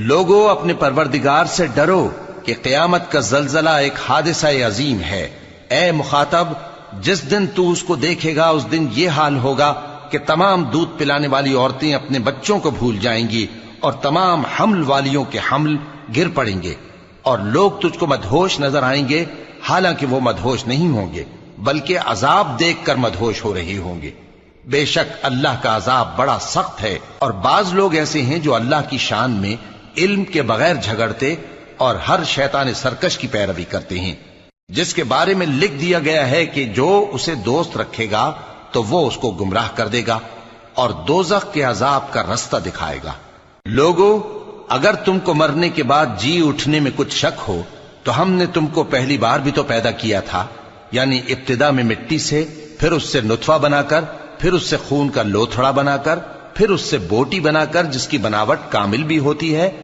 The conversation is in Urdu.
لوگو اپنے پروردگار سے ڈرو کہ قیامت کا زلزلہ ایک حادثہ عظیم ہے۔ اے مخاطب، جس دن تو اس کو دیکھے گا اس دن یہ حال ہوگا کہ تمام دودھ پلانے والی عورتیں اپنے بچوں کو بھول جائیں گی اور تمام حمل والیوں کے حمل گر پڑیں گے، اور لوگ تجھ کو مدہوش نظر آئیں گے، حالانکہ وہ مدہوش نہیں ہوں گے بلکہ عذاب دیکھ کر مدہوش ہو رہے ہوں گے۔ بے شک اللہ کا عذاب بڑا سخت ہے، اور بعض لوگ ایسے ہیں جو اللہ کی شان میں علم کے بغیر جھگڑتے اور ہر شیطان سرکش کی پیروی کرتے ہیں، جس کے بارے میں لکھ دیا گیا ہے کہ جو اسے دوست رکھے گا تو وہ اس کو گمراہ کر دے گا اور دوزخ کے عذاب کا رستہ دکھائے گا۔ لوگو، اگر تم کو مرنے کے بعد جی اٹھنے میں کچھ شک ہو تو ہم نے تم کو پہلی بار بھی تو پیدا کیا تھا، یعنی ابتدا میں مٹی سے، پھر اس سے نطفہ بنا کر، پھر اس سے خون کا لوتھڑا بنا کر، پھر اس سے بوٹی بنا کر جس کی بناوٹ کامل بھی ہوتی ہے